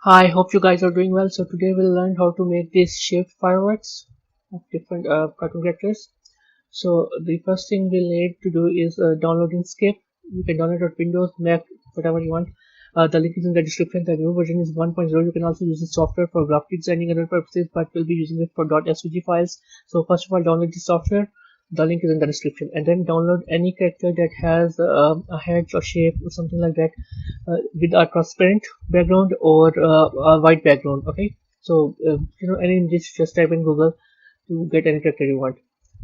Hi, hope you guys are doing well. So today we'll learn how to make these shaped fireworks of different cartoon characters. So the first thing we'll need to do is download Inkscape. You can download it on Windows, Mac, whatever you want. The link is in the description. The new version is 1.0. You can also use the software for graphic designing and other purposes, but we'll be using it for .svg files. So first of all, download the software. The link is in the description, and then download any character that has a head or shape or something like that with a transparent background or a white background. Okay, so any image, just type in Google to get any character you want.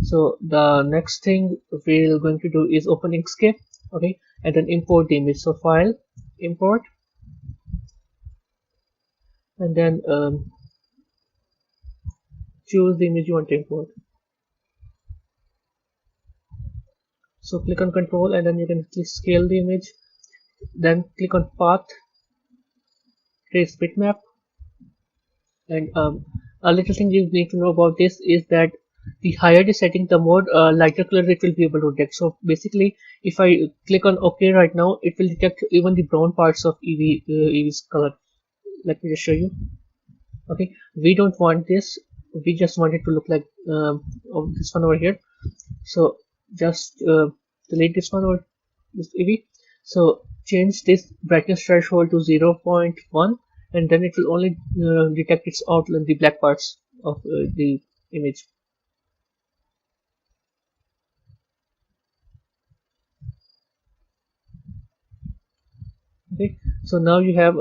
So the next thing we're going to do is open Inkscape. Okay, and then import the image. So file, import, and then choose the image you want to import. So click on control, and then you can scale the image. Then click on path, trace bitmap. And a little thing you need to know about this is that the higher the setting, the more lighter color it will be able to detect. So basically, if I click on OK right now, it will detect even the brown parts of Eevee's color. Let me just show you. Okay, we don't want this. We just want it to look like this one over here. So just delete this one or this Eevee. So change this brightness threshold to 0.1, and then it will only detect its outline, the black parts of the image. Okay, so now you have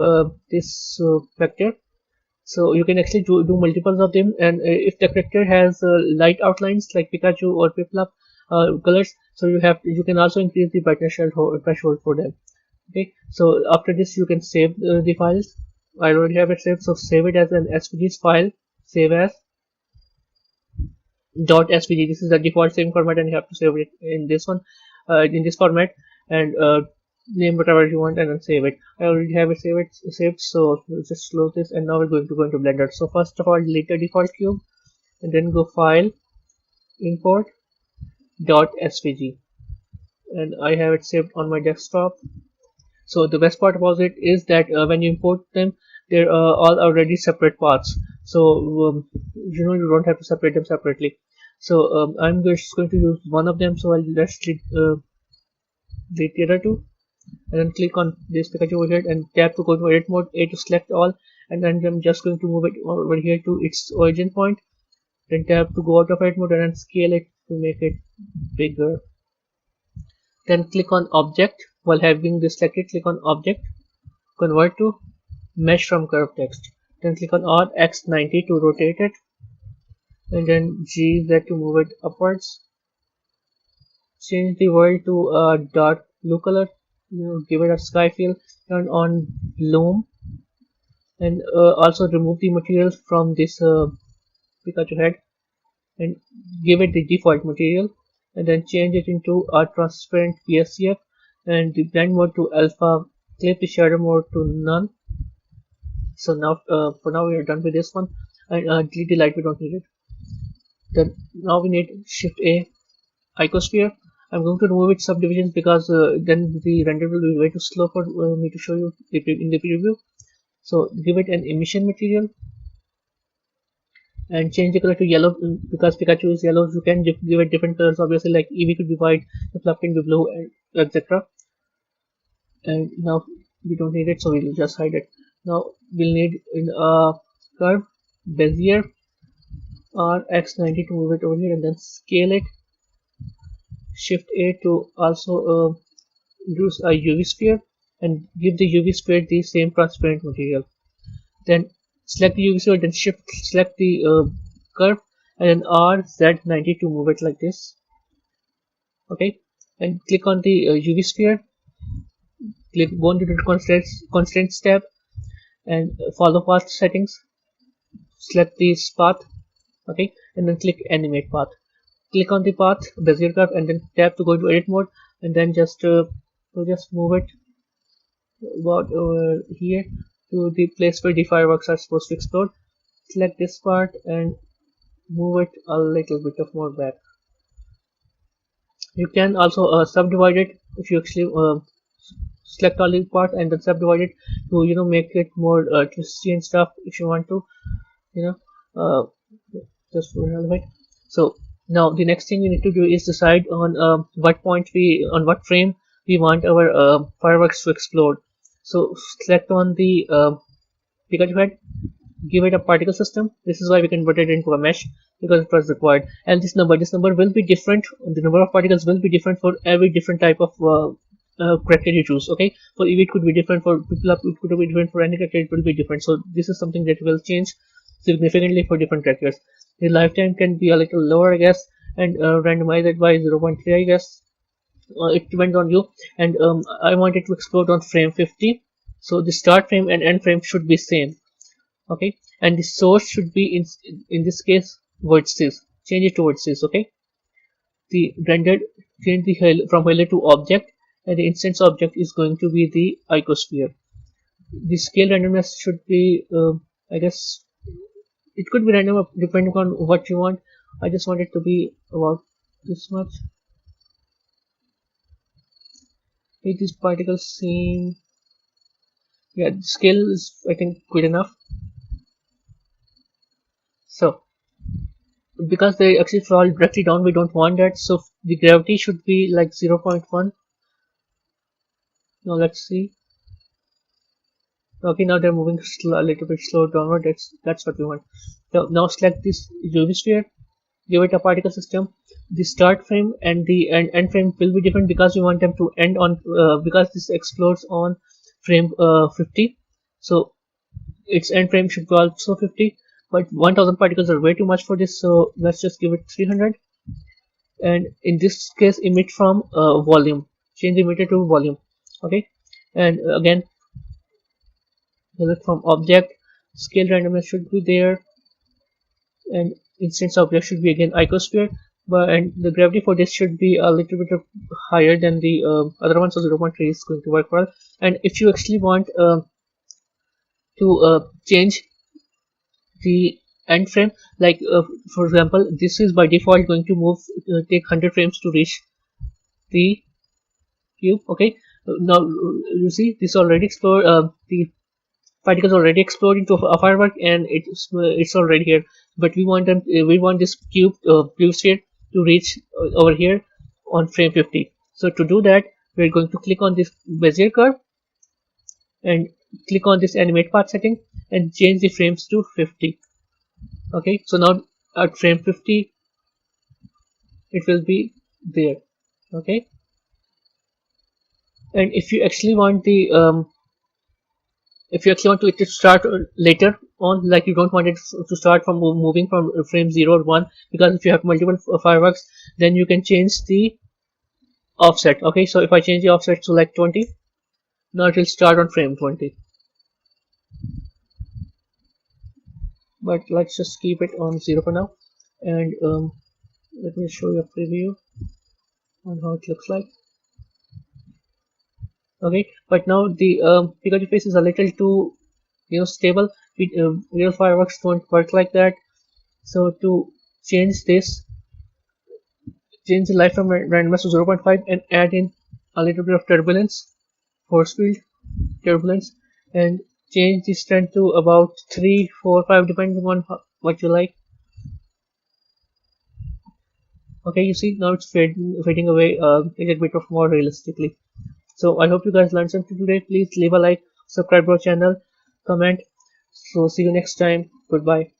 this vector. So you can actually do multiples of them, and if the character has light outlines like Pikachu or Piplup colors, so you can also increase the brightness threshold for them. Okay, so after this you can save the files. I already have it saved, so save it as an svg file. Save as .svg. This is the default saving format, and you have to save it in this one, in this format, and name whatever you want, and then save it. I already have it saved, so we'll just close this, and now we're going to go into Blender. So first of all, delete the default cube, and then go File, Import .svg, and I have it saved on my desktop. So the best part about it is that when you import them, they're all already separate paths. So you don't have to separate them separately. So I'm just going to use one of them. So I'll just delete the other two, and then click on this Pikachu over here and tap to go to edit mode, A to select all, and then I'm just going to move it over here to its origin point. Then tap to go out of edit mode and then scale it to make it bigger. Then click on object. While having this selected, click on object, convert to mesh from curve text. Then click on R X90 to rotate it, and then GZ to move it upwards. Change the world to a dark blue color. Give it a sky feel. Turn on bloom, and also remove the material from this Pikachu head, and give it the default material, and then change it into a transparent PSCF, and the blend mode to alpha. Clip the shadow mode to none. So now for now we are done with this one, and delete the light, we don't need it. Then now we need Shift A icosphere. I'm going to remove its subdivisions because then the render will be way too slow for me to show you in the preview. So give it an emission material and change the color to yellow, because Pikachu is yellow. You can give it different colors, obviously, like Eevee could be white, the Fluff can be blue, and etc. And now we don't need it, so we'll just hide it. Now we'll need in a curve Bezier RX90 to move it over here, and then scale it. Shift A to also use a UV sphere, and give the UV sphere the same transparent material. Then select the UV sphere, then select the curve, and then RZ90 to move it like this. Okay, and click on the UV sphere. Go into the constraints tab, and follow path settings. Select this path. Okay, and then click animate path. Click on the path Bezier curve, and then tap to go to edit mode, and then just move it about over here to the place where the fireworks are supposed to explode. Select this part and move it a little bit of more back. You can also subdivide it if you actually select all the parts and then subdivide it to make it more twisty and stuff if you want to, you know uh, just for a bit. So now the next thing we need to do is decide on what frame we want our fireworks to explode. So select on the Pikachu head, give it a particle system. This is why we converted it into a mesh, because it was required. And this number will be different. The number of particles will be different for every different type of character you choose. Okay, for Eevee it could be different, for people it could be different, for any character it will be different. So this is something that will change significantly for different characters. The lifetime can be a little lower, I guess, and randomize it by 0.3, I guess. It depends on you. And I want it to explode on frame 50. So the start frame and end frame should be same. Okay, and the source should be in this case vertices. Change it to vertices. Okay, the rendered, change the from halo to object, and the instance object is going to be the icosphere. The scale randomness should be I guess it could be random depending on what you want. I just want it to be about this much. These particles seem, yeah, the scale is I think good enough. So because they actually fall directly down, we don't want that. So the gravity should be like 0.1. Now let's see. Okay, now they're moving a little bit slow downward. That's what we want. So now select this UV sphere, give it a particle system. The start frame and the end frame will be different because we want them to end on because this explodes on frame 50. So its end frame should be also 50. But 1000 particles are way too much for this, so let's just give it 300. And in this case, emit from volume. Change the emitter to volume. Okay, and again, select from object. Scale randomness should be there, and instance object should be again icosphere. And the gravity for this should be a little bit higher than the other one, so 0.3 is going to work well. And if you actually want to change the end frame, like for example, this is by default going to move take 100 frames to reach the cube. Okay, now you see this already explored, the particles already explode into a firework, and it's already here, but we want this cube sphere to reach over here on frame 50. So to do that, we're going to click on this Bezier curve and click on this animate path setting and change the frames to 50. Okay, so now at frame 50 it will be there. Okay, and if you actually want the it to start later on, like you don't want it to start from moving from frame 0 or 1, because if you have multiple fireworks, then you can change the offset. Okay, so if I change the offset to like 20, now it will start on frame 20. But let's just keep it on 0 for now, and let me show you a preview on how it looks like. Okay, but now the Pikachu face is a little too stable. Real fireworks don't work like that. So to change this, change the light from randomness to 0.5 and add in a little bit of turbulence, force field turbulence, and change the strength to about 3, 4, 5 depending on what you like. Okay, you see now it's fading away a little bit of more realistically. So I hope you guys learned something today. Please leave a like, subscribe to our channel, comment. So see you next time. Goodbye.